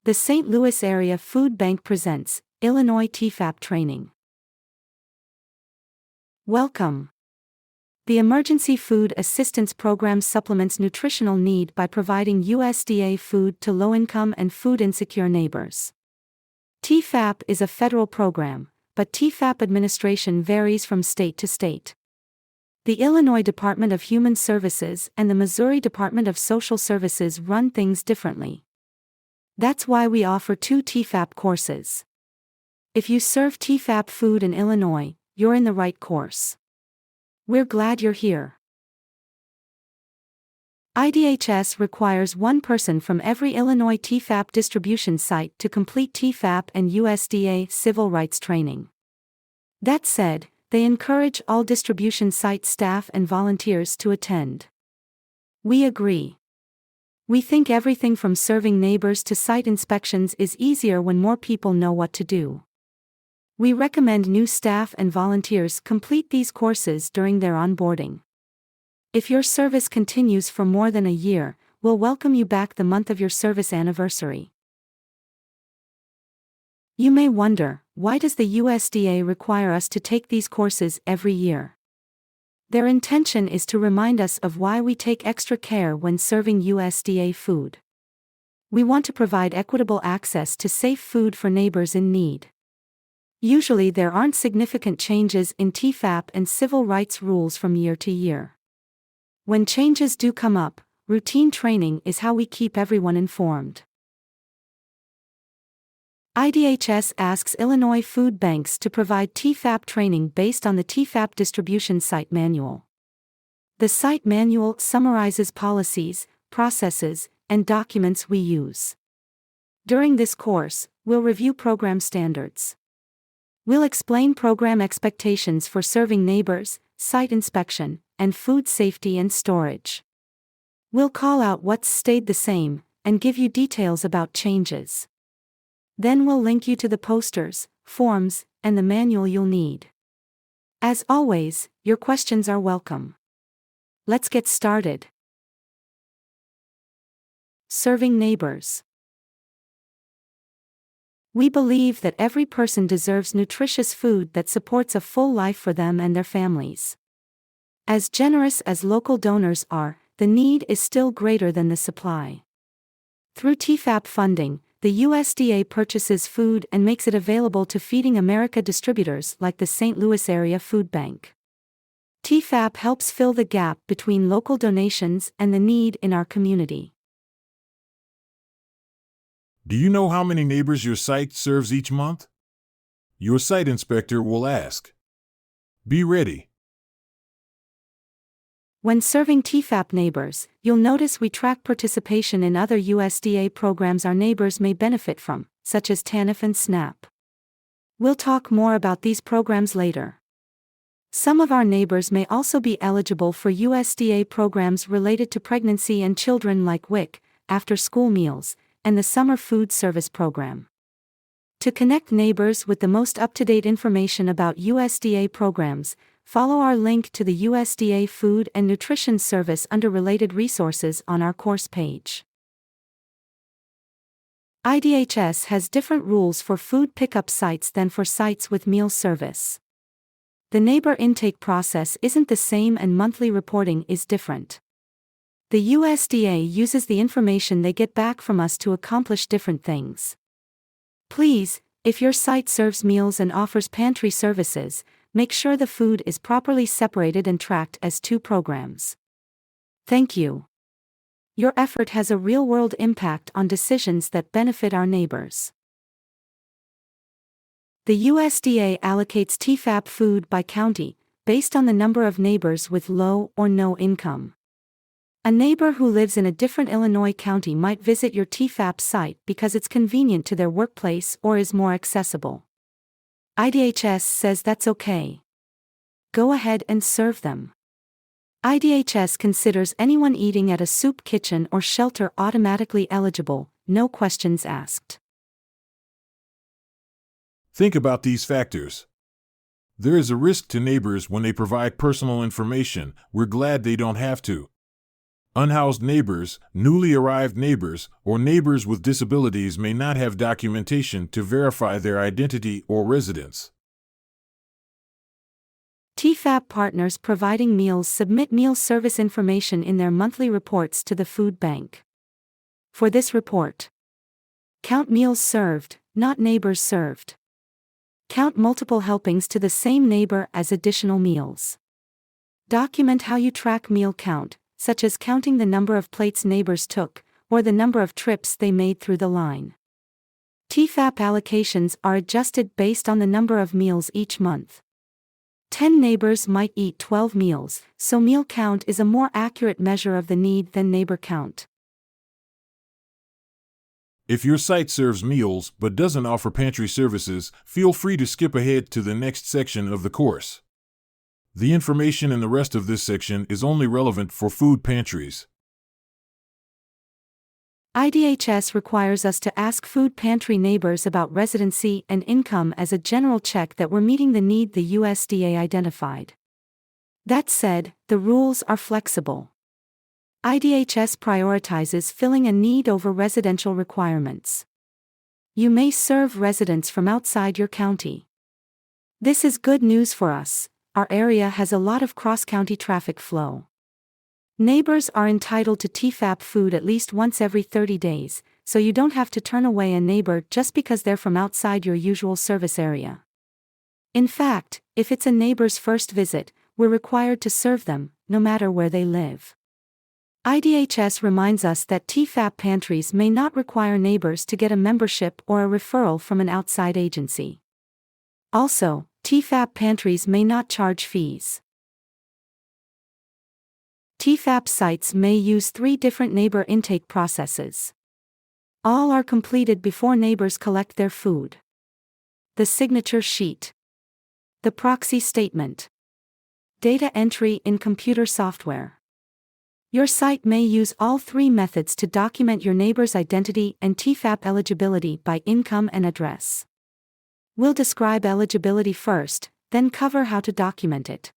The St. Louis Area Food Bank presents Illinois TEFAP Training. Welcome. The Emergency Food Assistance Program supplements nutritional need by providing USDA food to low-income and food-insecure neighbors. TEFAP is a federal program, but TEFAP administration varies from state to state. The Illinois Department of Human Services and the Missouri Department of Social Services run things differently. That's why we offer 2 TEFAP courses. If you serve TEFAP food in Illinois, you're in the right course. We're glad you're here. IDHS requires one person from every Illinois TEFAP distribution site to complete TEFAP and USDA civil rights training. That said, they encourage all distribution site staff and volunteers to attend. We agree. We think everything from serving neighbors to site inspections is easier when more people know what to do. We recommend new staff and volunteers complete these courses during their onboarding. If your service continues for more than a year, we'll welcome you back the month of your service anniversary. You may wonder, why does the USDA require us to take these courses every year? Their intention is to remind us of why we take extra care when serving USDA food. We want to provide equitable access to safe food for neighbors in need. Usually there aren't significant changes in TEFAP and civil rights rules from year to year. When changes do come up, routine training is how we keep everyone informed. IDHS asks Illinois food banks to provide TEFAP training based on the TEFAP distribution site manual. The site manual summarizes policies, processes, and documents we use. During this course, we'll review program standards. We'll explain program expectations for serving neighbors, site inspection, and food safety and storage. We'll call out what's stayed the same, and give you details about changes. Then we'll link you to the posters, forms, and the manual you'll need. As always, your questions are welcome. Let's get started. Serving neighbors. We believe that every person deserves nutritious food that supports a full life for them and their families. As generous as local donors are, the need is still greater than the supply. Through TEFAP funding, the USDA purchases food and makes it available to Feeding America distributors like the St. Louis Area Food Bank. TEFAP helps fill the gap between local donations and the need in our community. Do you know how many neighbors your site serves each month? Your site inspector will ask. Be ready. When serving TEFAP neighbors, you'll notice we track participation in other USDA programs our neighbors may benefit from, such as TANF and SNAP. We'll talk more about these programs later. Some of our neighbors may also be eligible for USDA programs related to pregnancy and children like WIC, after-school meals, and the Summer Food Service Program. To connect neighbors with the most up-to-date information about USDA programs, follow our link to the USDA Food and Nutrition Service under Related Resources on our course page. IDHS has different rules for food pickup sites than for sites with meal service. The neighbor intake process isn't the same and monthly reporting is different. The USDA uses the information they get back from us to accomplish different things. Please, if your site serves meals and offers pantry services, make sure the food is properly separated and tracked as 2 programs. Thank you. Your effort has a real-world impact on decisions that benefit our neighbors. The USDA allocates TEFAP food by county, based on the number of neighbors with low or no income. A neighbor who lives in a different Illinois county might visit your TEFAP site because it's convenient to their workplace or is more accessible. IDHS says that's okay. Go ahead and serve them. IDHS considers anyone eating at a soup kitchen or shelter automatically eligible, no questions asked. Think about these factors. There is a risk to neighbors when they provide personal information. We're glad they don't have to. Unhoused neighbors, newly arrived neighbors, or neighbors with disabilities may not have documentation to verify their identity or residence. TEFAP partners providing meals submit meal service information in their monthly reports to the food bank. For this report, count meals served, not neighbors served. Count multiple helpings to the same neighbor as additional meals. Document how you track meal count, such as counting the number of plates neighbors took, or the number of trips they made through the line. TEFAP allocations are adjusted based on the number of meals each month. 10 neighbors might eat 12 meals, so meal count is a more accurate measure of the need than neighbor count. If your site serves meals but doesn't offer pantry services, feel free to skip ahead to the next section of the course. The information in the rest of this section is only relevant for food pantries. IDHS requires us to ask food pantry neighbors about residency and income as a general check that we're meeting the need the USDA identified. That said, the rules are flexible. IDHS prioritizes filling a need over residential requirements. You may serve residents from outside your county. This is good news for us. Our area has a lot of cross-county traffic flow. Neighbors are entitled to TEFAP food at least once every 30 days, so you don't have to turn away a neighbor just because they're from outside your usual service area. In fact, if it's a neighbor's first visit, we're required to serve them, no matter where they live. IDHS reminds us that TEFAP pantries may not require neighbors to get a membership or a referral from an outside agency. Also, TEFAP pantries may not charge fees. TEFAP sites may use 3 different neighbor intake processes. All are completed before neighbors collect their food. The signature sheet. The proxy statement. Data entry in computer software. Your site may use all 3 methods to document your neighbor's identity and TEFAP eligibility by income and address. We'll describe eligibility first, then cover how to document it.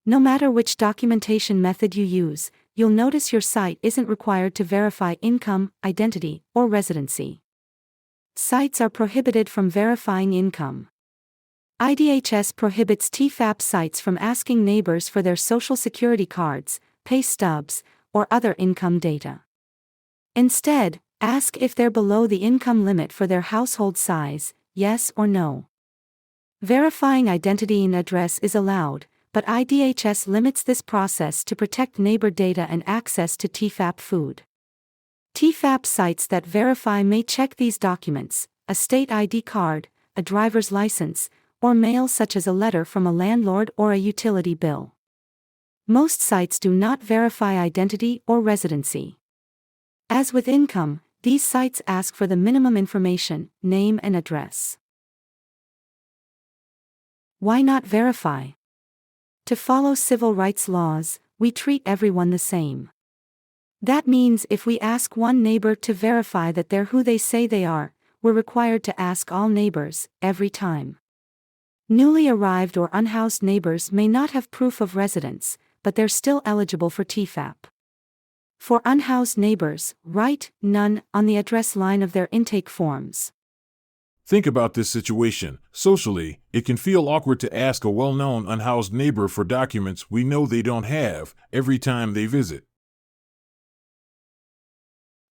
No matter which documentation method you use, you'll notice your site isn't required to verify income, identity, or residency. Sites are prohibited from verifying income. IDHS prohibits TEFAP sites from asking neighbors for their social security cards, pay stubs, or other income data. Instead, ask if they're below the income limit for their household size, yes or no. Verifying identity and address is allowed, but IDHS limits this process to protect neighbor data and access to TEFAP food. TEFAP sites that verify may check these documents: a state ID card, a driver's license, or mail such as a letter from a landlord or a utility bill. Most sites do not verify identity or residency. As with income, these sites ask for the minimum information, name and address. Why not verify? To follow civil rights laws, we treat everyone the same. That means if we ask one neighbor to verify that they're who they say they are, we're required to ask all neighbors, every time. Newly arrived or unhoused neighbors may not have proof of residence, but they're still eligible for TEFAP. For unhoused neighbors, write "none" on the address line of their intake forms. Think about this situation. Socially, it can feel awkward to ask a well-known unhoused neighbor for documents we know they don't have every time they visit.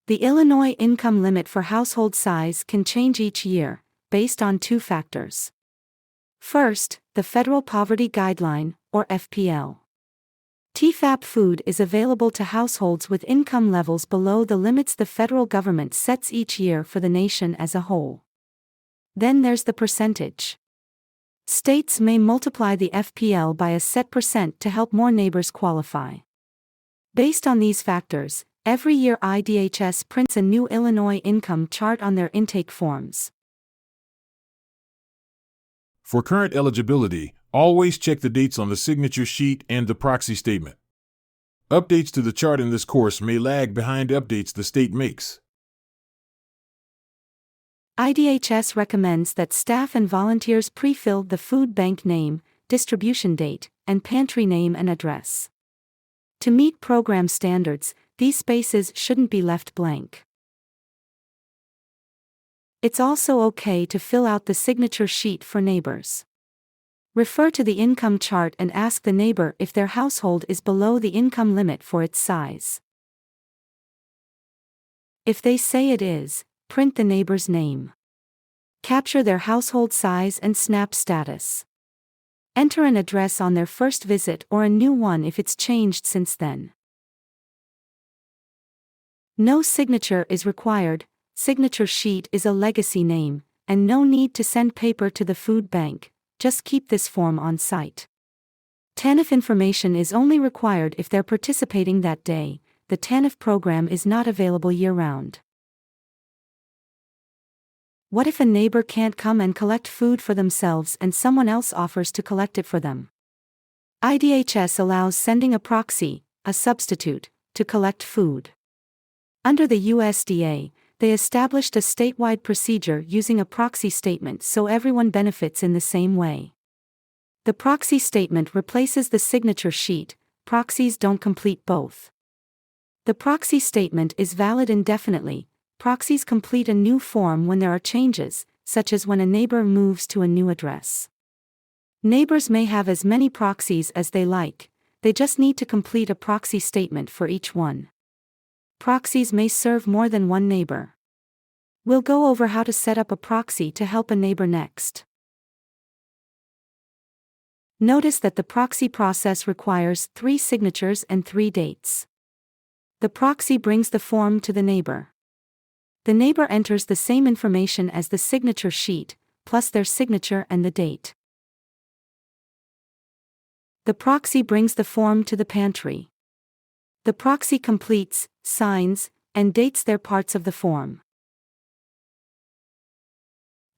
The Illinois income limit for household size can change each year, based on 2 factors. First, the Federal Poverty Guideline, or FPL. TEFAP food is available to households with income levels below the limits the federal government sets each year for the nation as a whole. Then there's the percentage. States may multiply the FPL by a set percent to help more neighbors qualify. Based on these factors, every year IDHS prints a new Illinois income chart on their intake forms. For current eligibility, always check the dates on the signature sheet and the proxy statement. Updates to the chart in this course may lag behind updates the state makes. IDHS recommends that staff and volunteers pre-fill the food bank name, distribution date, and pantry name and address. To meet program standards, these spaces shouldn't be left blank. It's also okay to fill out the signature sheet for neighbors. Refer to the income chart and ask the neighbor if their household is below the income limit for its size. If they say it is, print the neighbor's name. Capture their household size and SNAP status. Enter an address on their first visit or a new one if it's changed since then. No signature is required. Signature sheet is a legacy name, and no need to send paper to the food bank, just keep this form on site. TANF information is only required if they're participating that day. The TANF program is not available year-round. What if a neighbor can't come and collect food for themselves and someone else offers to collect it for them? IDHS allows sending a proxy, a substitute, to collect food. Under the USDA, they established a statewide procedure using a proxy statement so everyone benefits in the same way. The proxy statement replaces the signature sheet. Proxies don't complete both. The proxy statement is valid indefinitely. Proxies complete a new form when there are changes, such as when a neighbor moves to a new address. Neighbors may have as many proxies as they like, they just need to complete a proxy statement for each one. Proxies may serve more than one neighbor. We'll go over how to set up a proxy to help a neighbor next. Notice that the proxy process requires 3 signatures and 3 dates. The proxy brings the form to the neighbor. The neighbor enters the same information as the signature sheet, plus their signature and the date. The proxy brings the form to the pantry. The proxy completes, signs, and dates their parts of the form.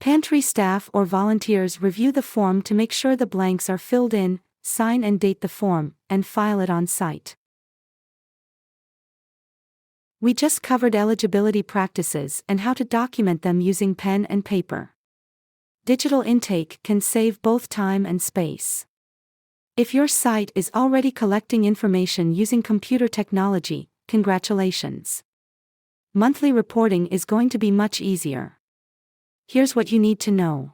Pantry staff or volunteers review the form to make sure the blanks are filled in, sign and date the form, and file it on site. We just covered eligibility practices and how to document them using pen and paper. Digital intake can save both time and space. If your site is already collecting information using computer technology, congratulations. Monthly reporting is going to be much easier. Here's what you need to know.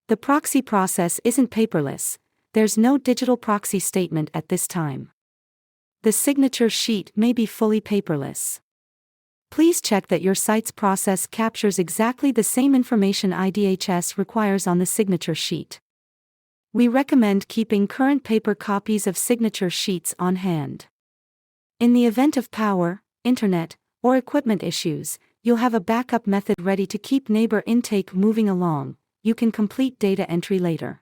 The proxy process isn't paperless. There's no digital proxy statement at this time. The signature sheet may be fully paperless. Please check that your site's process captures exactly the same information IDHS requires on the signature sheet. We recommend keeping current paper copies of signature sheets on hand. In the event of power, internet, or equipment issues, you'll have a backup method ready to keep neighbor intake moving along. You can complete data entry later.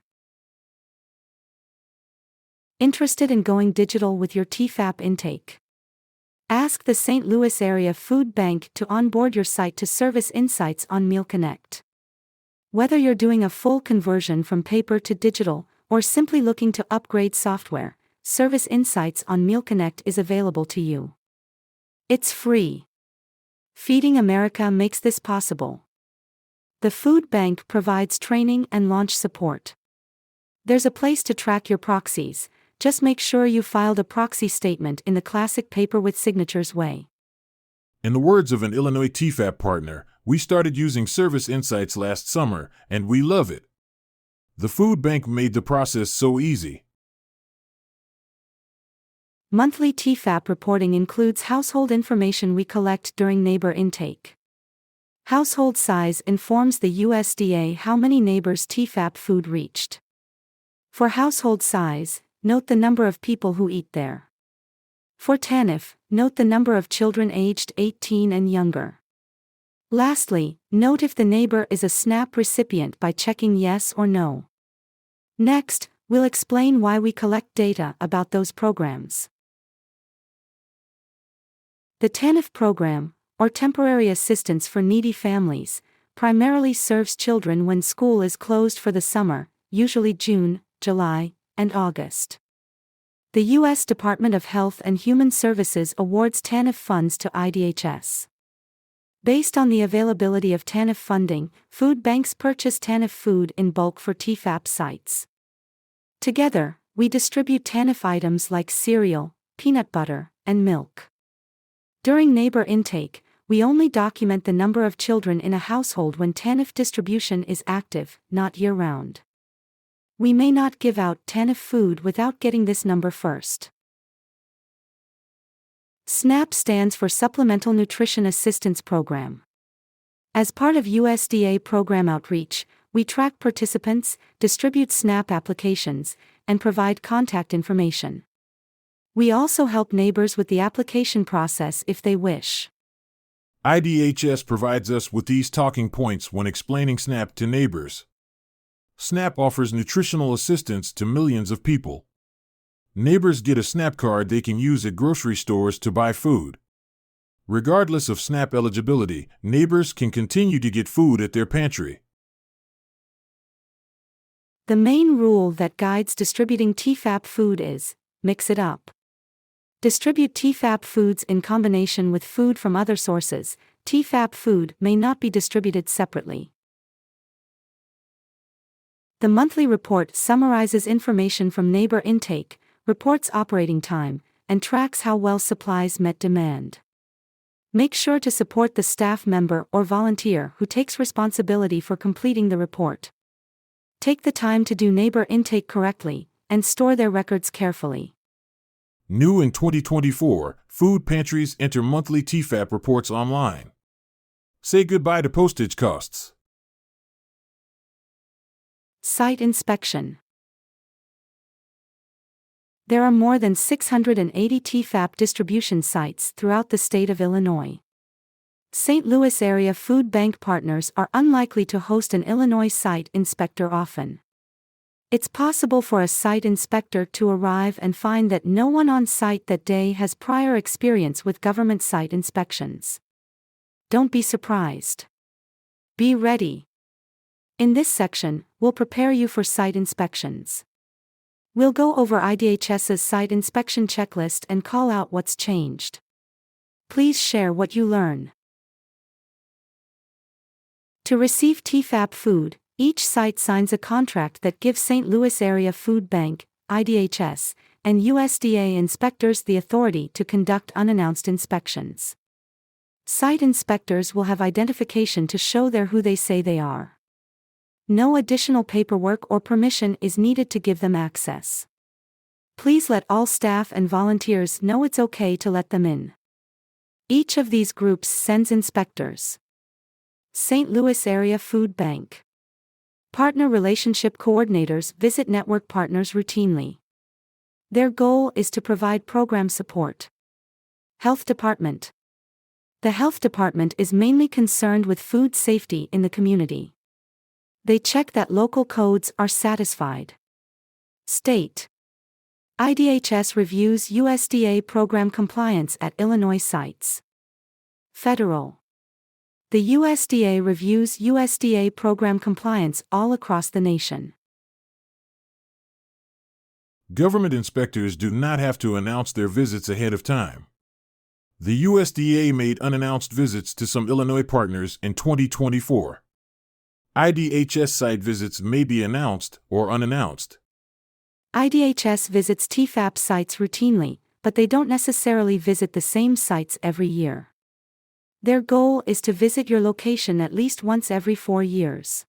Interested in going digital with your TEFAP intake? Ask the St. Louis Area Food Bank to onboard your site to Service Insights on Meal Connect. Whether you're doing a full conversion from paper to digital, or simply looking to upgrade software, Service Insights on Meal Connect is available to you. It's free. Feeding America makes this possible. The food bank provides training and launch support. There's a place to track your proxies. Just make sure you filed a proxy statement in the classic paper with signatures way. In the words of an Illinois TEFAP partner, we started using Service Insights last summer, and we love it. The food bank made the process so easy. Monthly TEFAP reporting includes household information we collect during neighbor intake. Household size informs the USDA how many neighbors TEFAP food reached. For household size, note the number of people who eat there. For TANF, note the number of children aged 18 and younger. Lastly, note if the neighbor is a SNAP recipient by checking yes or no. Next, we'll explain why we collect data about those programs. The TANF program, or Temporary Assistance for Needy Families, primarily serves children when school is closed for the summer, usually June, July, and August. The U.S. Department of Health and Human Services awards TANF funds to IDHS. Based on the availability of TANF funding, food banks purchase TANF food in bulk for TEFAP sites. Together, we distribute TANF items like cereal, peanut butter, and milk. During neighbor intake, we only document the number of children in a household when TANF distribution is active, not year-round. We may not give out TANF food without getting this number first. SNAP stands for Supplemental Nutrition Assistance Program. As part of USDA program outreach, we track participants, distribute SNAP applications, and provide contact information. We also help neighbors with the application process if they wish. IDHS provides us with these talking points when explaining SNAP to neighbors. SNAP offers nutritional assistance to millions of people. Neighbors get a SNAP card they can use at grocery stores to buy food. Regardless of SNAP eligibility, neighbors can continue to get food at their pantry. The main rule that guides distributing TEFAP food is, mix it up. Distribute TEFAP foods in combination with food from other sources. TEFAP food may not be distributed separately. The monthly report summarizes information from neighbor intake, reports operating time, and tracks how well supplies met demand. Make sure to support the staff member or volunteer who takes responsibility for completing the report. Take the time to do neighbor intake correctly, and store their records carefully. New in 2024, food pantries enter monthly TEFAP reports online. Say goodbye to postage costs. Site inspection. There are more than 680 TEFAP distribution sites throughout the state of Illinois. St. Louis area food bank partners are unlikely to host an Illinois site inspector often. It's possible for a site inspector to arrive and find that no one on site that day has prior experience with government site inspections. Don't be surprised. Be ready. In this section, we'll prepare you for site inspections. We'll go over IDHS's site inspection checklist and call out what's changed. Please share what you learn. To receive TEFAP food, each site signs a contract that gives St. Louis Area Food Bank, IDHS, and USDA inspectors the authority to conduct unannounced inspections. Site inspectors will have identification to show they're who they say they are. No additional paperwork or permission is needed to give them access. Please let all staff and volunteers know it's okay to let them in. Each of these groups sends inspectors. St. Louis Area Food Bank. Partner Relationship Coordinators visit network partners routinely. Their goal is to provide program support. Health Department. The Health Department is mainly concerned with food safety in the community. They check that local codes are satisfied. State. IDHS reviews USDA program compliance at Illinois sites. Federal. The USDA reviews USDA program compliance all across the nation. Government inspectors do not have to announce their visits ahead of time. The USDA made unannounced visits to some Illinois partners in 2024. IDHS site visits may be announced or unannounced. IDHS visits TEFAP sites routinely, but they don't necessarily visit the same sites every year. Their goal is to visit your location at least once every 4 years.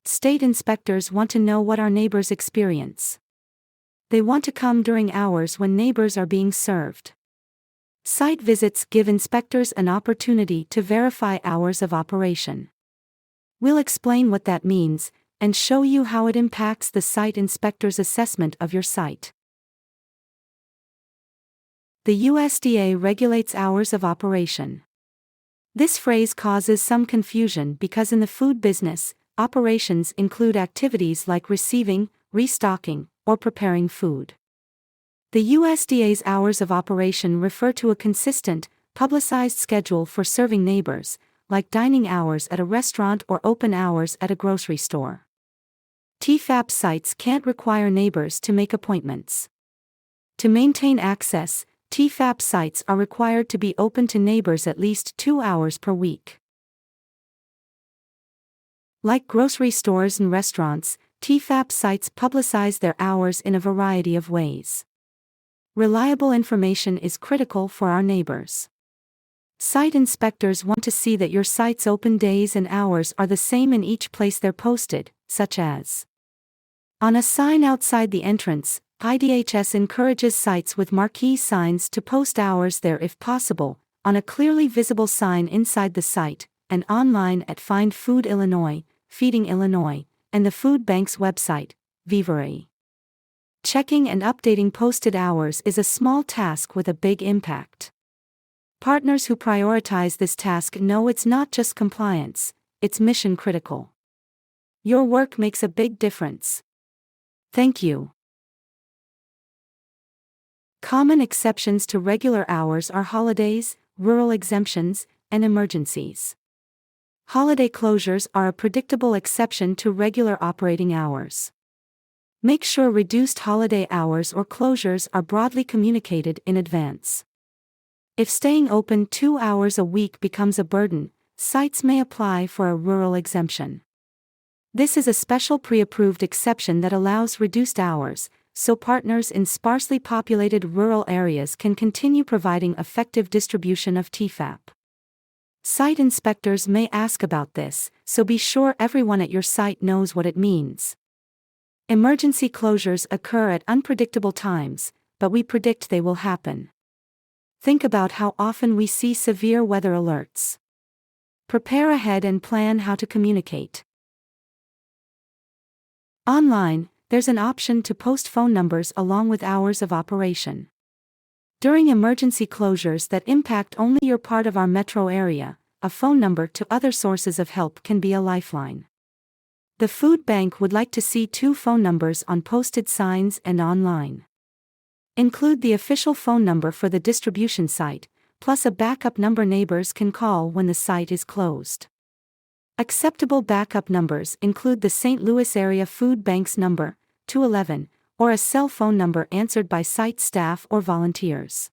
State inspectors want to know what our neighbors experience. They want to come during hours when neighbors are being served. Site visits give inspectors an opportunity to verify hours of operation. We'll explain what that means, and show you how it impacts the site inspector's assessment of your site. The USDA regulates hours of operation. This phrase causes some confusion because in the food business, operations include activities like receiving, restocking, or preparing food. The USDA's hours of operation refer to a consistent, publicized schedule for serving neighbors, like dining hours at a restaurant or open hours at a grocery store. TEFAP sites can't require neighbors to make appointments. To maintain access, TEFAP sites are required to be open to neighbors at least 2 hours per week. Like grocery stores and restaurants, TEFAP sites publicize their hours in a variety of ways. Reliable information is critical for our neighbors. Site inspectors want to see that your site's open days and hours are the same in each place they're posted, such as on a sign outside the entrance. IDHS encourages sites with marquee signs to post hours there if possible, on a clearly visible sign inside the site, and online at Find Food Illinois, Feeding Illinois, and the food bank's website, Vivere. Checking and updating posted hours is a small task with a big impact. Partners who prioritize this task know it's not just compliance, it's mission critical. Your work makes a big difference. Thank you. Common exceptions to regular hours are holidays, rural exemptions, and emergencies. Holiday closures are a predictable exception to regular operating hours. Make sure reduced holiday hours or closures are broadly communicated in advance. If staying open 2 hours a week becomes a burden, sites may apply for a rural exemption. This is a special pre-approved exception that allows reduced hours, so partners in sparsely populated rural areas can continue providing effective distribution of TEFAP. Site inspectors may ask about this, so be sure everyone at your site knows what it means. Emergency closures occur at unpredictable times, but we predict they will happen. Think about how often we see severe weather alerts. Prepare ahead and plan how to communicate. Online, there's an option to post phone numbers along with hours of operation. During emergency closures that impact only your part of our metro area, a phone number to other sources of help can be a lifeline. The food bank would like to see 2 phone numbers on posted signs and online. Include the official phone number for the distribution site, plus a backup number neighbors can call when the site is closed. Acceptable backup numbers include the St. Louis Area Food Bank's number, 211, or a cell phone number answered by site staff or volunteers.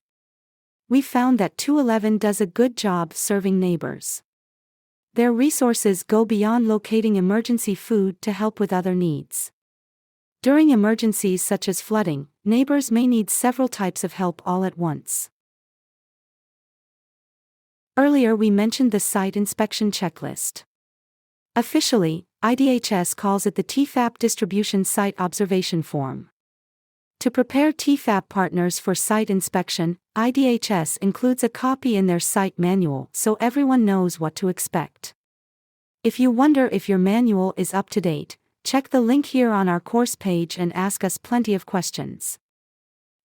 We found that 211 does a good job serving neighbors. Their resources go beyond locating emergency food to help with other needs. During emergencies such as flooding, neighbors may need several types of help all at once. Earlier we mentioned the site inspection checklist. Officially, IDHS calls it the TEFAP Distribution Site Observation Form. To prepare TEFAP partners for site inspection, IDHS includes a copy in their site manual so everyone knows what to expect. If you wonder if your manual is up to date, check the link here on our course page and ask us plenty of questions.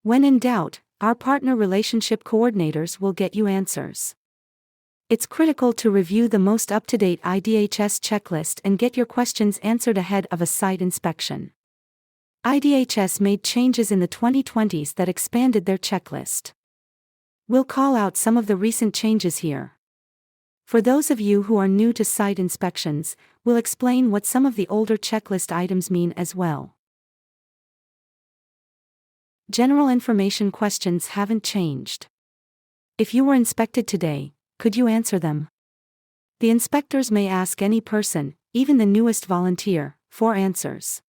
When in doubt, our partner relationship coordinators will get you answers. It's critical to review the most up-to-date IDHS checklist and get your questions answered ahead of a site inspection. IDHS made changes in the 2020s that expanded their checklist. We'll call out some of the recent changes here. For those of you who are new to site inspections, we'll explain what some of the older checklist items mean as well. General information questions haven't changed. If you were inspected today, could you answer them? The inspectors may ask any person, even the newest volunteer, for answers.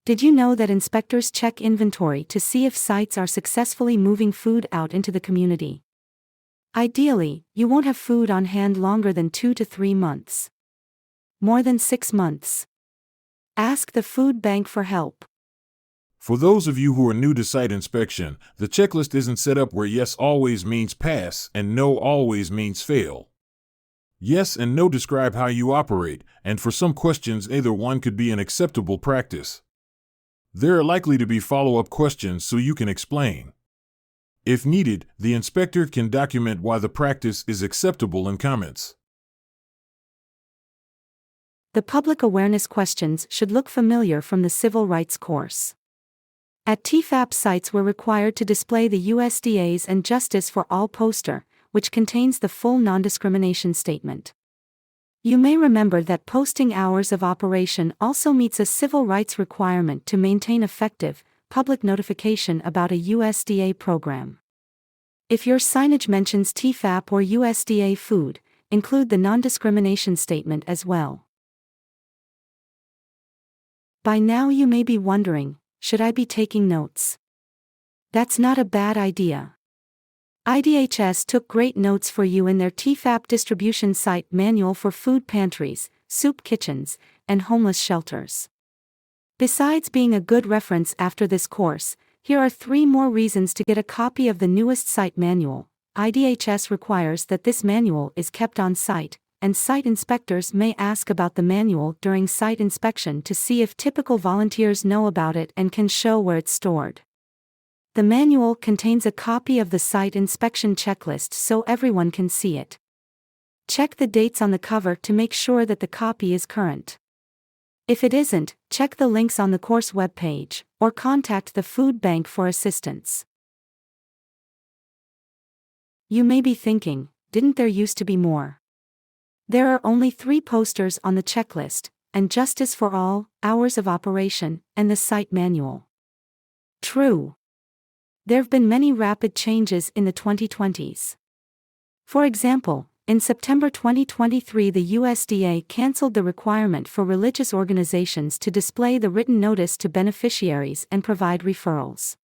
Did you know that inspectors check inventory to see if sites are successfully moving food out into the community? Ideally, you won't have food on hand longer than 2 to 3 months. More than 6 months. Ask the food bank for help. For those of you who are new to site inspection, the checklist isn't set up where yes always means pass and no always means fail. Yes and no describe how you operate, and for some questions either one could be an acceptable practice. There are likely to be follow-up questions so you can explain. If needed, the inspector can document why the practice is acceptable in comments. The public awareness questions should look familiar from the civil rights course. At TEFAP sites we're required to display the USDA's and Justice for All poster, which contains the full non-discrimination statement. You may remember that posting hours of operation also meets a civil rights requirement to maintain effective, public notification about a USDA program. If your signage mentions TEFAP or USDA food, include the non-discrimination statement as well. By now you may be wondering, should I be taking notes? That's not a bad idea. IDHS took great notes for you in their TEFAP distribution site manual for food pantries, soup kitchens, and homeless shelters. Besides being a good reference after this course, here are 3 more reasons to get a copy of the newest site manual. IDHS requires that this manual is kept on site, and site inspectors may ask about the manual during site inspection to see if typical volunteers know about it and can show where it's stored. The manual contains a copy of the site inspection checklist so everyone can see it. Check the dates on the cover to make sure that the copy is current. If it isn't, check the links on the course webpage, or contact the food bank for assistance. You may be thinking, didn't there used to be more? There are only 3 posters on the checklist, and Justice for All, Hours of Operation, and the site manual. True. There have been many rapid changes in the 2020s. For example, in September 2023 the USDA canceled the requirement for religious organizations to display the written notice to beneficiaries and provide referrals.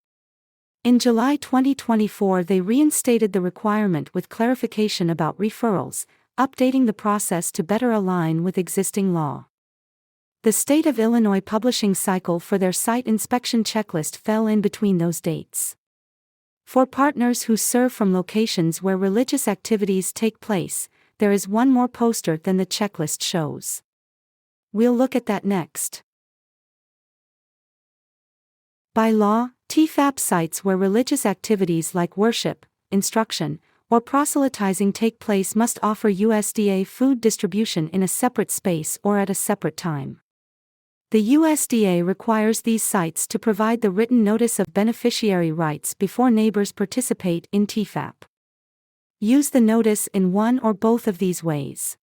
In July 2024 they reinstated the requirement with clarification about referrals, updating the process to better align with existing law. The state of Illinois publishing cycle for their site inspection checklist fell in between those dates. For partners who serve from locations where religious activities take place, there is 1 more poster than the checklist shows. We'll look at that next. By law, TEFAP sites where religious activities like worship, instruction, or proselytizing take place must offer USDA food distribution in a separate space or at a separate time. The USDA requires these sites to provide the written notice of beneficiary rights before neighbors participate in TEFAP. Use the notice in one or both of these ways.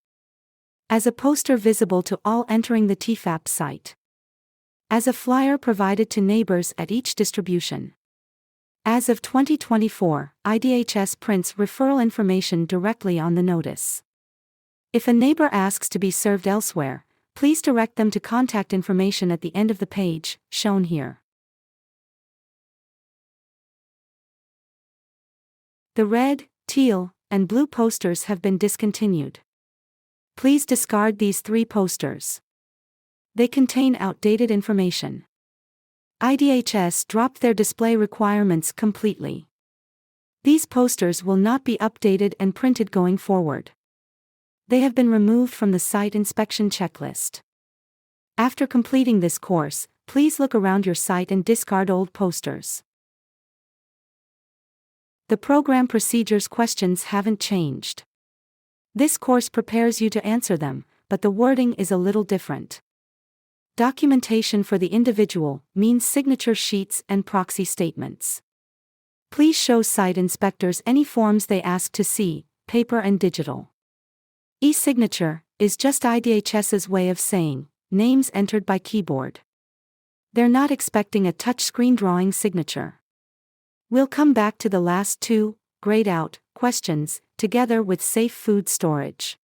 As a poster visible to all entering the TEFAP site. As a flyer provided to neighbors at each distribution. As of 2024, IDHS prints referral information directly on the notice. If a neighbor asks to be served elsewhere, please direct them to contact information at the end of the page, shown here. The red, teal, and blue posters have been discontinued. Please discard these 3 posters. They contain outdated information. IDHS dropped their display requirements completely. These posters will not be updated and printed going forward. They have been removed from the site inspection checklist. After completing this course, please look around your site and discard old posters. The program procedures questions haven't changed. This course prepares you to answer them, but the wording is a little different. Documentation for the individual means signature sheets and proxy statements. Please show site inspectors any forms they ask to see, paper and digital. E-signature is just IDHS's way of saying, names entered by keyboard. They're not expecting a touchscreen drawing signature. We'll come back to the last 2, grayed out, questions, together with safe food storage.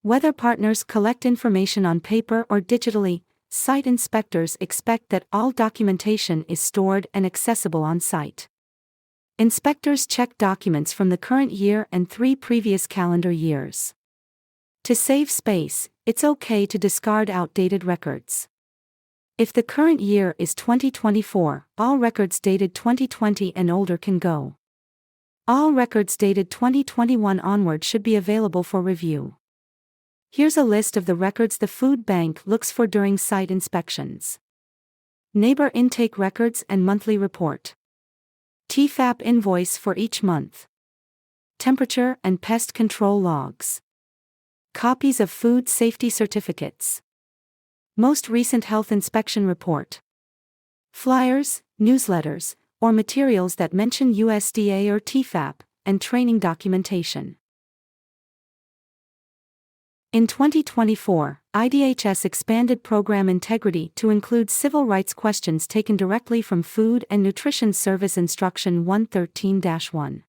Whether partners collect information on paper or digitally, site inspectors expect that all documentation is stored and accessible on site. Inspectors check documents from the current year and 3 previous calendar years. To save space, it's okay to discard outdated records. If the current year is 2024, all records dated 2020 and older can go. All records dated 2021 onward should be available for review. Here's a list of the records the food bank looks for during site inspections. Neighbor intake records and monthly report. TEFAP invoice for each month. Temperature and pest control logs. Copies of food safety certificates. Most recent health inspection report. Flyers, newsletters, or materials that mention USDA or TEFAP, and training documentation. In 2024, IDHS expanded program integrity to include civil rights questions taken directly from Food and Nutrition Service Instruction 113-1.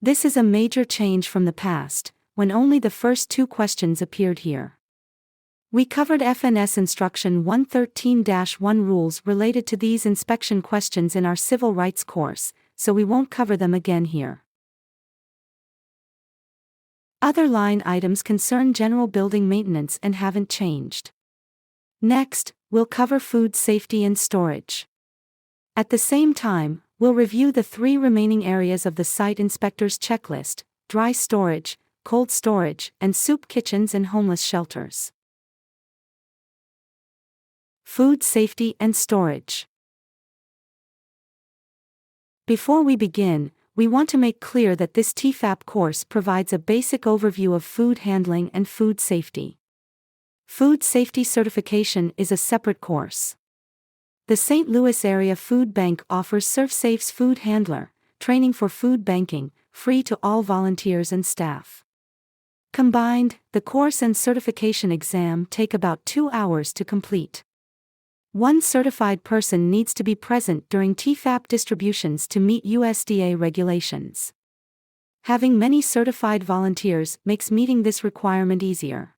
This is a major change from the past, when only the first 2 questions appeared here. We covered FNS Instruction 113-1 rules related to these inspection questions in our Civil Rights course, so we won't cover them again here. Other line items concern general building maintenance and haven't changed. Next, we'll cover food safety and storage. At the same time, we'll review the 3 remaining areas of the site inspector's checklist: dry storage, cold storage, and soup kitchens and homeless shelters. Food safety and storage. Before we begin, we want to make clear that this TEFAP course provides a basic overview of food handling and food safety. Food safety certification is a separate course. The St. Louis Area Food Bank offers ServSafe's Food Handler training for food banking, free to all volunteers and staff. Combined, the course and certification exam take about 2 hours to complete. One certified person needs to be present during TEFAP distributions to meet USDA regulations. Having many certified volunteers makes meeting this requirement easier.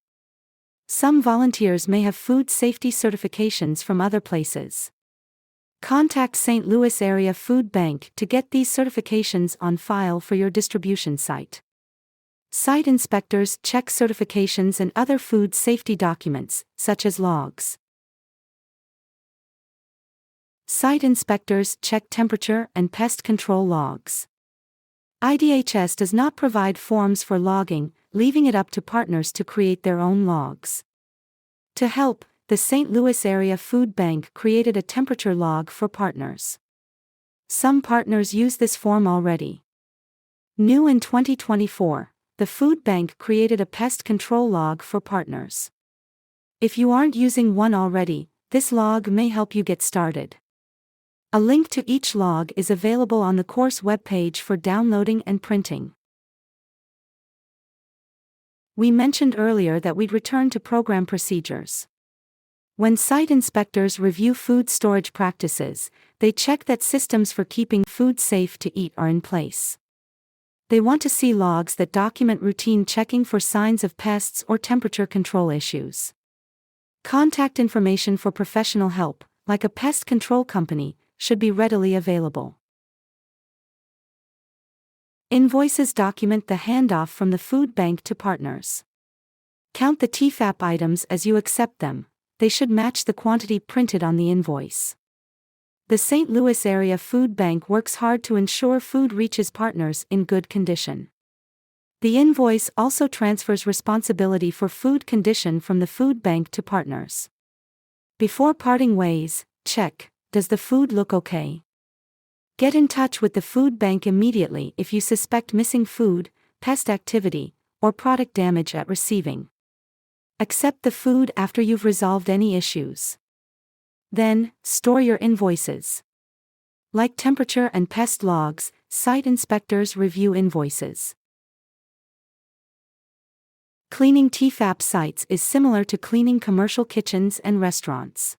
Some volunteers may have food safety certifications from other places. Contact St. Louis Area Food Bank to get these certifications on file for your distribution site. Site inspectors check certifications and other food safety documents, such as logs. Site inspectors check temperature and pest control logs. IDHS does not provide forms for logging, leaving it up to partners to create their own logs. To help, the St. Louis Area Food Bank created a temperature log for partners. Some partners use this form already. New in 2024, the food bank created a pest control log for partners. If you aren't using one already, this log may help you get started. A link to each log is available on the course webpage for downloading and printing. We mentioned earlier that we'd return to program procedures. When site inspectors review food storage practices, they check that systems for keeping food safe to eat are in place. They want to see logs that document routine checking for signs of pests or temperature control issues. Contact information for professional help, like a pest control company, should be readily available. Invoices document the handoff from the food bank to partners. Count the TEFAP items as you accept them; they should match the quantity printed on the invoice. The St. Louis Area Food Bank works hard to ensure food reaches partners in good condition. The invoice also transfers responsibility for food condition from the food bank to partners. Before parting ways, check: does the food look okay? Get in touch with the food bank immediately if you suspect missing food, pest activity, or product damage at receiving. Accept the food after you've resolved any issues. Then, store your invoices. Like temperature and pest logs, site inspectors review invoices. Cleaning TEFAP sites is similar to cleaning commercial kitchens and restaurants.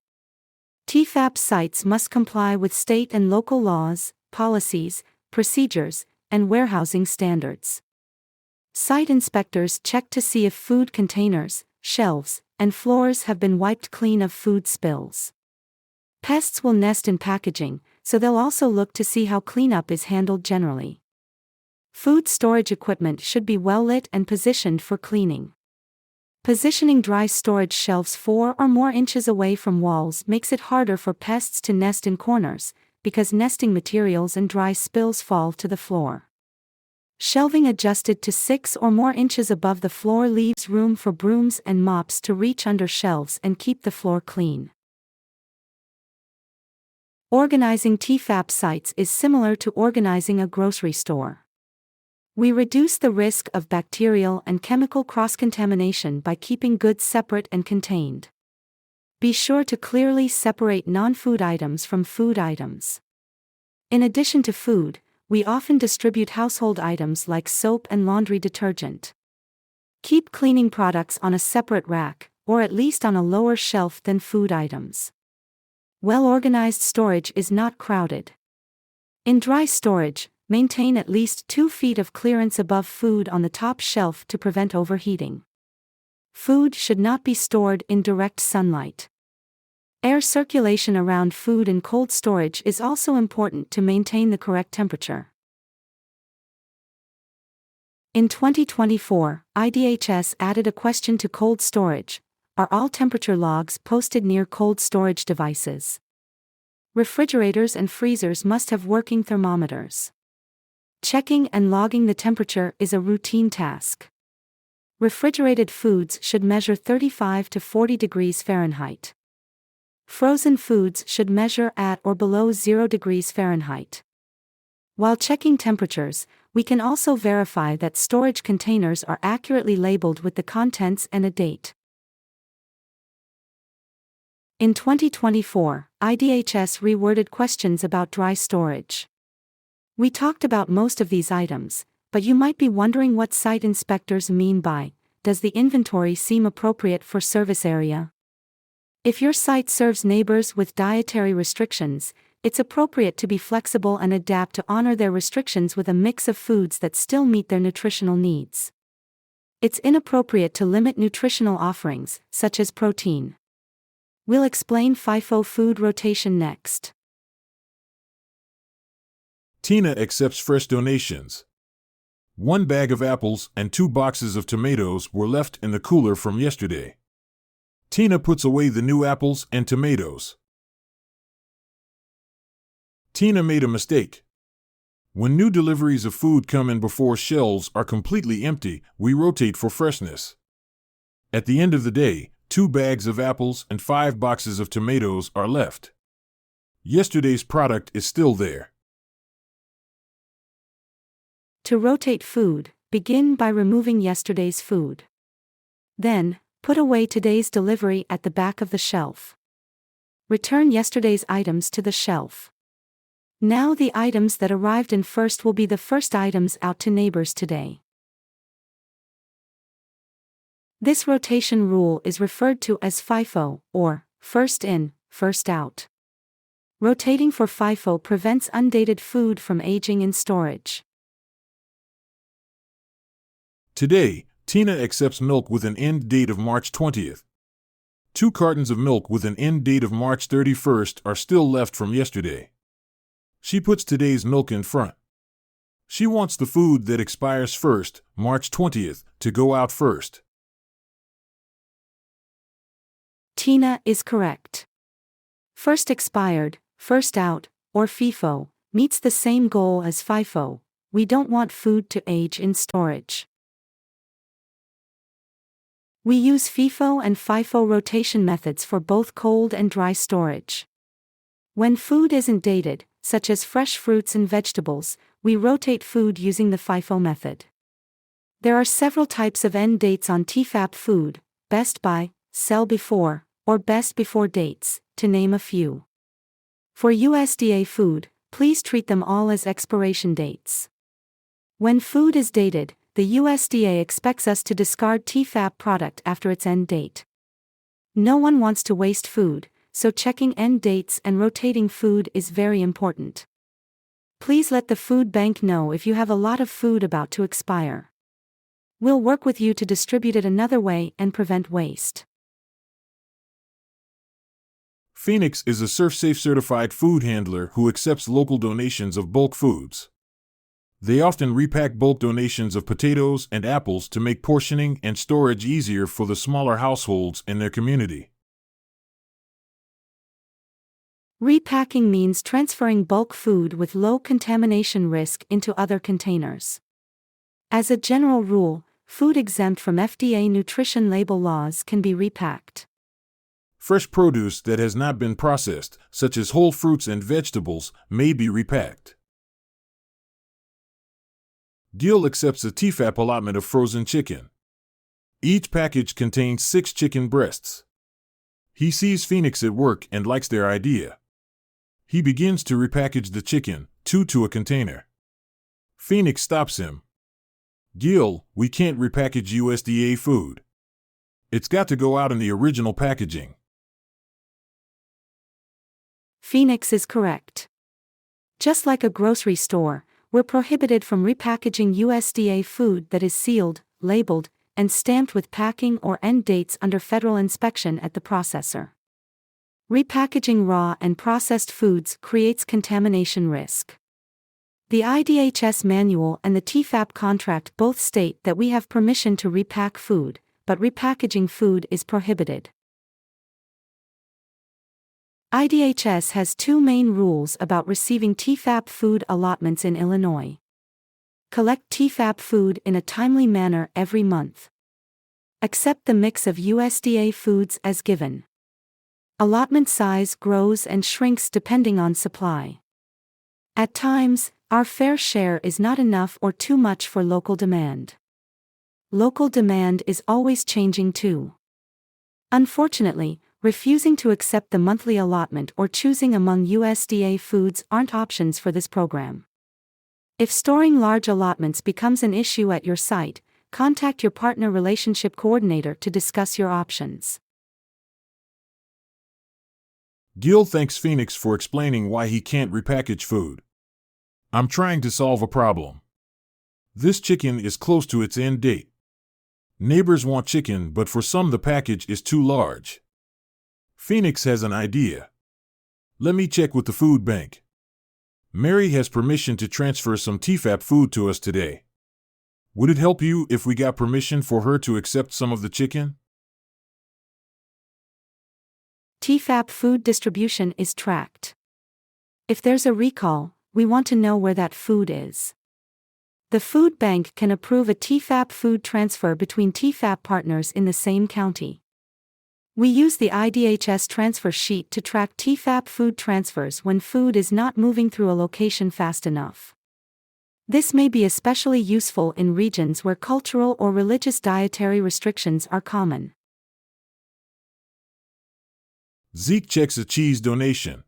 TEFAP sites must comply with state and local laws, policies, procedures, and warehousing standards. Site inspectors check to see if food containers, shelves, and floors have been wiped clean of food spills. Pests will nest in packaging, so they'll also look to see how cleanup is handled generally. Food storage equipment should be well lit and positioned for cleaning. Positioning dry storage shelves 4 or more inches away from walls makes it harder for pests to nest in corners, because nesting materials and dry spills fall to the floor. Shelving adjusted to 6 or more inches above the floor leaves room for brooms and mops to reach under shelves and keep the floor clean. Organizing TEFAP sites is similar to organizing a grocery store. We reduce the risk of bacterial and chemical cross-contamination by keeping goods separate and contained. Be sure to clearly separate non-food items from food items. In addition to food, we often distribute household items like soap and laundry detergent. Keep cleaning products on a separate rack, or at least on a lower shelf than food items. Well-organized storage is not crowded. In dry storage, maintain at least 2 feet of clearance above food on the top shelf to prevent overheating. Food should not be stored in direct sunlight. Air circulation around food in cold storage is also important to maintain the correct temperature. In 2024, IDHS added a question to cold storage: are all temperature logs posted near cold storage devices? Refrigerators and freezers must have working thermometers. Checking and logging the temperature is a routine task. Refrigerated foods should measure 35 to 40 degrees Fahrenheit. Frozen foods should measure at or below 0 degrees Fahrenheit. While checking temperatures, we can also verify that storage containers are accurately labeled with the contents and a date. In 2024, IDHS reworded questions about dry storage. We talked about most of these items, but you might be wondering what site inspectors mean by, does the inventory seem appropriate for service area? If your site serves neighbors with dietary restrictions, it's appropriate to be flexible and adapt to honor their restrictions with a mix of foods that still meet their nutritional needs. It's inappropriate to limit nutritional offerings, such as protein. We'll explain FIFO food rotation next. Tina accepts fresh donations. 1 bag of apples and 2 boxes of tomatoes were left in the cooler from yesterday. Tina puts away the new apples and tomatoes. Tina made a mistake. When new deliveries of food come in before shelves are completely empty, we rotate for freshness. At the end of the day, 2 bags of apples and 5 boxes of tomatoes are left. Yesterday's product is still there. To rotate food, begin by removing yesterday's food. Then, put away today's delivery at the back of the shelf. Return yesterday's items to the shelf. Now the items that arrived in first will be the first items out to neighbors today. This rotation rule is referred to as FIFO, or first in, first out. Rotating for FIFO prevents undated food from aging in storage. Today, Tina accepts milk with an end date of March 20th. 2 cartons of milk with an end date of March 31st are still left from yesterday. She puts today's milk in front. She wants the food that expires first, March 20th, to go out first. Tina is correct. First expired, first out, or FIFO, meets the same goal as FIFO. We don't want food to age in storage. We use FIFO and FIFO rotation methods for both cold and dry storage. When food isn't dated, such as fresh fruits and vegetables, we rotate food using the FIFO method. There are several types of end dates on TEFAP food: best by, sell before, or best before dates, to name a few. For USDA food, please treat them all as expiration dates. When food is dated, the USDA expects us to discard TEFAP product after its end date. No one wants to waste food, so checking end dates and rotating food is very important. Please let the food bank know if you have a lot of food about to expire. We'll work with you to distribute it another way and prevent waste. Phoenix is a ServSafe certified food handler who accepts local donations of bulk foods. They often repack bulk donations of potatoes and apples to make portioning and storage easier for the smaller households in their community. Repacking means transferring bulk food with low contamination risk into other containers. As a general rule, food exempt from FDA nutrition label laws can be repacked. Fresh produce that has not been processed, such as whole fruits and vegetables, may be repacked. Gil accepts a TEFAP allotment of frozen chicken. Each package contains 6 chicken breasts. He sees Phoenix at work and likes their idea. He begins to repackage the chicken, 2 to a container. Phoenix stops him. Gil, we can't repackage USDA food. It's got to go out in the original packaging. Phoenix is correct. Just like a grocery store, we're prohibited from repackaging USDA food that is sealed, labeled, and stamped with packing or end dates under federal inspection at the processor. Repackaging raw and processed foods creates contamination risk. The IDHS manual and the TEFAP contract both state that we have permission to repack food, but repackaging food is prohibited. IDHS has two main rules about receiving TEFAP food allotments in Illinois. Collect TEFAP food in a timely manner every month. Accept the mix of USDA foods as given. Allotment size grows and shrinks depending on supply. At times, our fair share is not enough or too much for local demand. Local demand is always changing too. Unfortunately, refusing to accept the monthly allotment or choosing among USDA foods aren't options for this program. If storing large allotments becomes an issue at your site, contact your partner relationship coordinator to discuss your options. Gil thanks Phoenix for explaining why he can't repackage food. I'm trying to solve a problem. This chicken is close to its end date. Neighbors want chicken, but for some the package is too large. Phoenix has an idea. Let me check with the food bank. Mary has permission to transfer some TEFAP food to us today. Would it help you if we got permission for her to accept some of the chicken? TEFAP food distribution is tracked. If there's a recall, we want to know where that food is. The food bank can approve a TEFAP food transfer between TEFAP partners in the same county. We use the IDHS transfer sheet to track TEFAP food transfers when food is not moving through a location fast enough. This may be especially useful in regions where cultural or religious dietary restrictions are common. Zeke checks a cheese donation.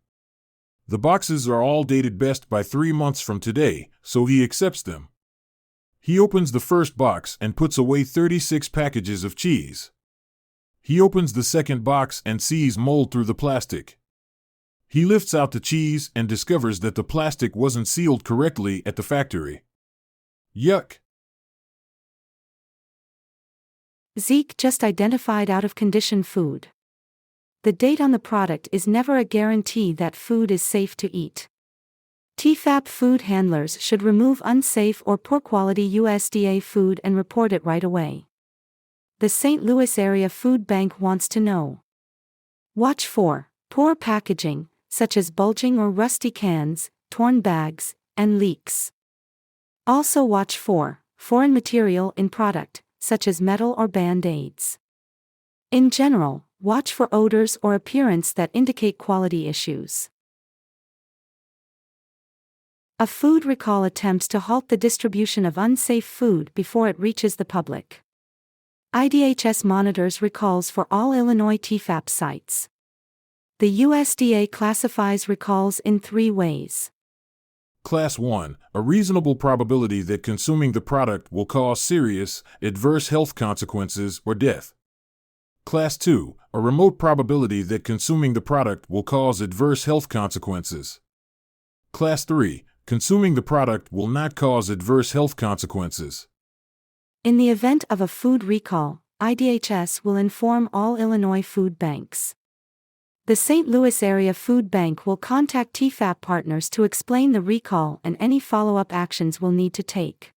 The boxes are all dated best by 3 months from today, so he accepts them. He opens the first box and puts away 36 packages of cheese. He opens the second box and sees mold through the plastic. He lifts out the cheese and discovers that the plastic wasn't sealed correctly at the factory. Yuck! Zeke just identified out-of-condition food. The date on the product is never a guarantee that food is safe to eat. TEFAP food handlers should remove unsafe or poor-quality USDA food and report it right away. The St. Louis Area Food Bank wants to know. Watch for poor packaging, such as bulging or rusty cans, torn bags, and leaks. Also watch for foreign material in product, such as metal or Band-Aids. In general, watch for odors or appearance that indicate quality issues. A food recall attempts to halt the distribution of unsafe food before it reaches the public. IDHS monitors recalls for all Illinois TEFAP sites. The USDA classifies recalls in 3 ways. Class 1, a reasonable probability that consuming the product will cause serious, adverse health consequences or death. Class 2, a remote probability that consuming the product will cause adverse health consequences. Class 3, consuming the product will not cause adverse health consequences. In the event of a food recall, IDHS will inform all Illinois food banks. The St. Louis Area Food Bank will contact TEFAP partners to explain the recall and any follow-up actions we'll need to take.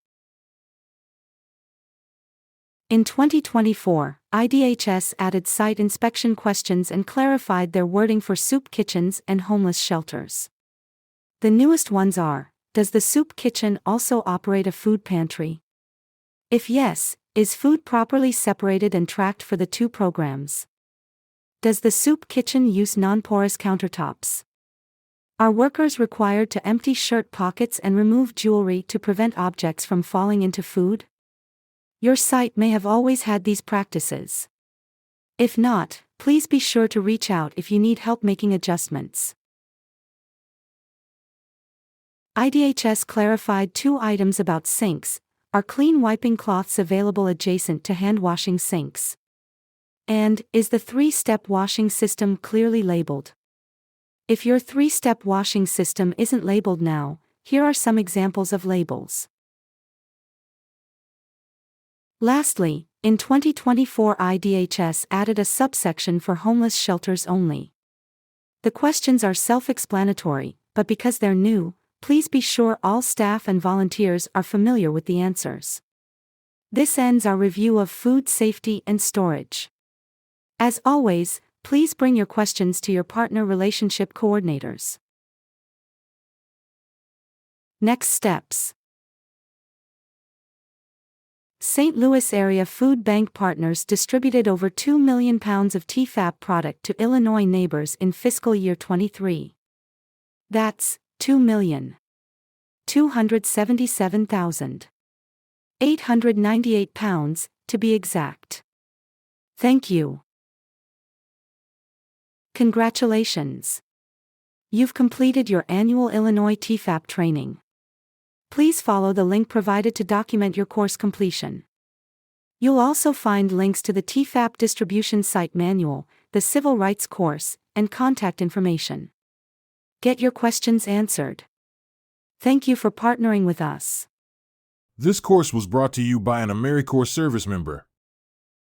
In 2024, IDHS added site inspection questions and clarified their wording for soup kitchens and homeless shelters. The newest ones are: does the soup kitchen also operate a food pantry? If yes, is food properly separated and tracked for the 2 programs? Does the soup kitchen use non-porous countertops? Are workers required to empty shirt pockets and remove jewelry to prevent objects from falling into food? Your site may have always had these practices. If not, please be sure to reach out if you need help making adjustments. IDHS clarified 2 items about sinks. Are clean wiping cloths available adjacent to hand-washing sinks? And, is the 3-step washing system clearly labeled? If your 3-step washing system isn't labeled now, here are some examples of labels. Lastly, In 2024, IDHS added a subsection for homeless shelters only. The questions are self-explanatory, but because they're new, please be sure all staff and volunteers are familiar with the answers. This ends our review of food safety and storage. As always, please bring your questions to your partner relationship coordinators. Next steps. St. Louis area food bank partners distributed over 2 million pounds of TEFAP product to Illinois neighbors in fiscal year 23. That's 2,277,898 pounds, to be exact. Thank you. Congratulations. You've completed your annual Illinois TEFAP training. Please follow the link provided to document your course completion. You'll also find links to the TEFAP distribution site manual, the civil rights course, and contact information. Get your questions answered. Thank you for partnering with us. This course was brought to you by an AmeriCorps service member.